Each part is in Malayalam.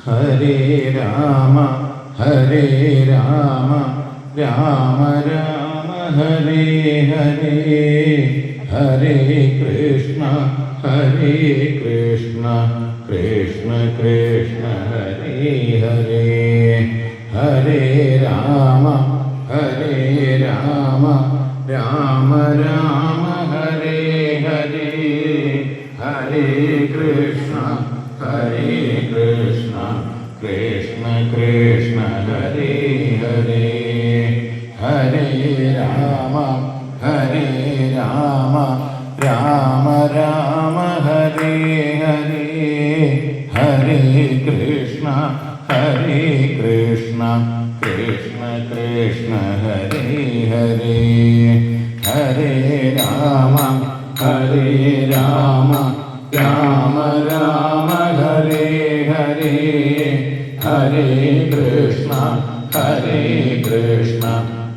ഹരേ രാമ ഹരേ രാമ രാമ രാമ ഹരേ ഹരേ ഹരേ കൃഷ്ണ കൃഷ്ണ കൃഷ്ണ ഹരേ ഹരേ ഹരേ രാമ രാമ രാമ ഹരേ ഹരേ ഹരേ കൃഷ്ണ കൃഷ്ണ കൃഷ്ണ ഹരേ ഹരേ ഹരേ രാമ രാമ രാമ ഹരേ ഹരേ ഹരേ കൃഷ്ണ കൃഷ്ണ കൃഷ്ണ ഹരേ ഹരേ ഹരേ രാമ രാമ രാമ ഹരേ ഹരേ ഹരേ കൃഷ്ണ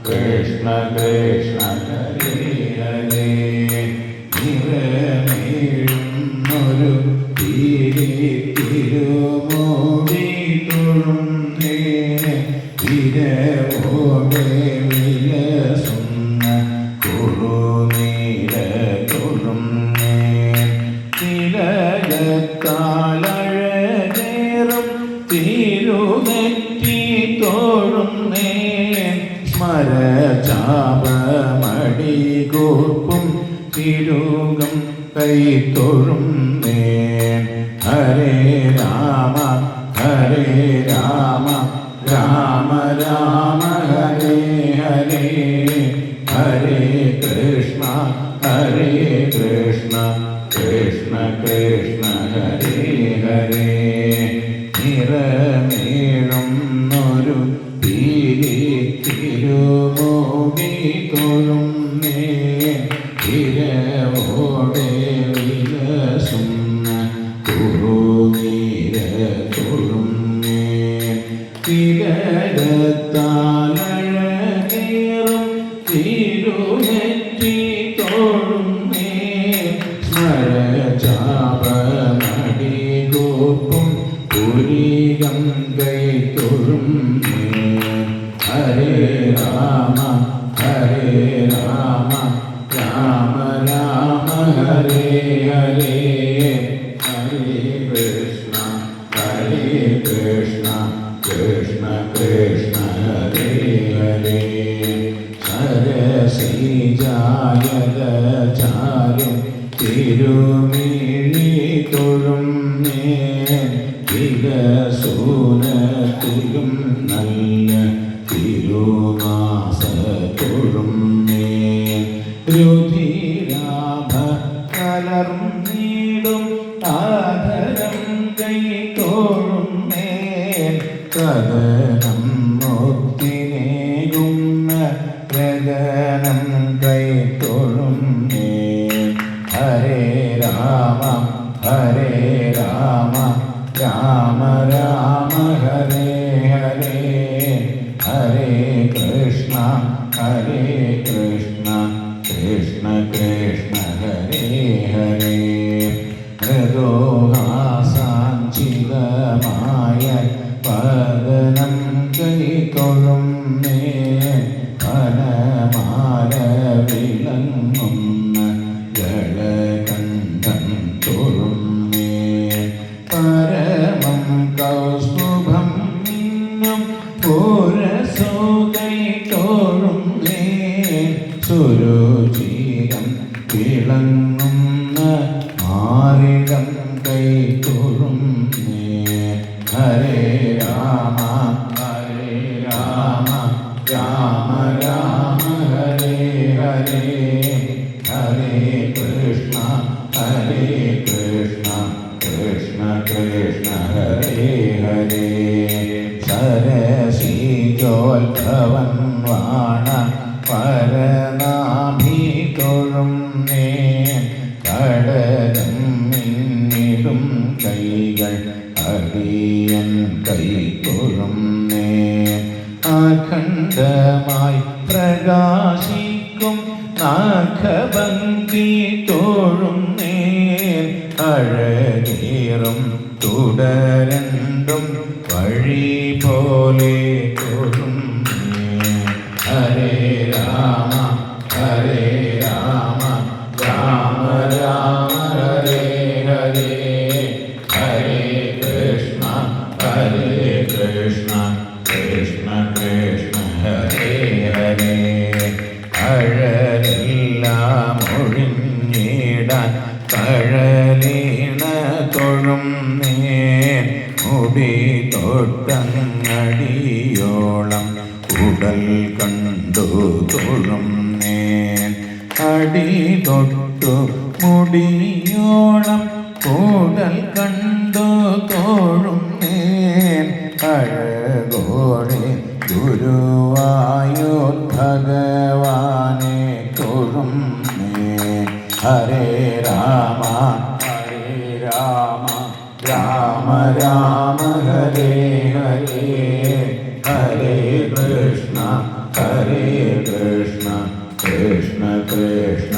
കൃഷ്ണ കൃഷ്ണ ഹരേ ഹരേ നിറമേഴുന്നൊരു തിരുമോടി തൊഴുന്നേ തിരവോടെ വിലസുന്ന കുറുനീര തൊഴുന്നേ തിലകത്താലഴകേറും തിരുനെറ്റി തൊഴുന്നേ സ്മരചാപമടികൂർപ്പും തിരുകം കൈ തൊഴുന്നേ ഹരേ രാമ രാമ ഹരേ ഹരേ ഹരേ കൃഷ്ണ കൃഷ്ണ ഹരേ ഹരേ നിറമേഴുന്നൊരു തിരുമോടി തൊഴുന്നേ തിരവോടെ വിലസുന്ന കുറുനീര തൊഴുന്നേ തിലകത്താലഴകേറും തിരുനെറ്റി തൊഴുന്നേ സ്മരചാപമടികൂർപ്പും പുരീകം കൈ തൊഴുന്നേ ഹരേ രാമ രാമ ഹരേ ഹരേ ഹരേ കൃഷ്ണ കൃഷ്ണ ഹരേ ഹരേ സരസീജായതചാരും തിരുമിഴി തൊഴുന്നേ വിലസൂനത്തിലും നല്ല തിരുമാസ തൊഴുന്നേ രുധിരാഭ കലർന്നിടും ആധരം കൈ തൊഴുന്നേ കഥനം മുക്തിനേകുന്ന പ്രകനം കൈ തൊഴുന്നേ ഹരേ രാമ രാമ ഹരേ ഹരേ ഹരേ കൃഷ്ണ കൃഷ്ണ ഹരേ ഹരേ മൃദോഹാസാഞ്ചിതമായ പദനം കൈ തൊഴുന്നേ വനമാല വിളങ്ങുന്ന ജലകണ്ഠം തൊഴുന്നേ പരമം കൗസ്തുഭം മിന്നും പുരസോ കൈ തൊഴുന്നേ സുരുചിരം വിളങ്ങുന്ന മാറിടം കൈ തൊഴുന്നേ ഹരേ രാമ രാമ ഹരേ ഹരേ ഹരേ കൃഷ്ണ കൃഷ്ണ ഹരേ ഹരേ സരസീജോത്ഭവൻ വാണ പരനാഭി തൊഴുന്നേ കടലും മിന്നിടും കൈകൾ അടിയൻ കൈ തൊഴുന്നേ അഖണ്ഡമായി പ്രകാശിക്കും നാഗഭംഗി തോഴുന്നേ അഴകേറും തുടരണ്ട വീണ്ടും വഴി പോലെ തൊഴുന്നേ. ഹരേ രാമ ഹരേ രാമ രാമ രാമ ഹരേ ഹരേ. ഹരേ കൃഷ്ണ കൃഷ്ണ കൃഷ്ണ ഹരേ ഹരേ. അഴലെല്ലാം ഒഴിഞ്ഞിടാൻ കഴലീണ തൊഴുന്നേൻ. മുടി തൊട്ടങ്ങടിയോളം ഉടൽ കണ്ടു തൊഴുന്നേൻ. അടി തൊട്ടു മുടിയോളം ഉടൽ കണ്ടു തൊഴുന്നേൻ. അഴകോടെ ഗുരുവായൂർ ഭഗവാനെ തൊഴുന്നേൻ. ഹരേ രാമ രാമ രാമ ഹരേ ഹരേ. ഹരേ കൃഷ്ണ കൃഷ്ണ കൃഷ്ണ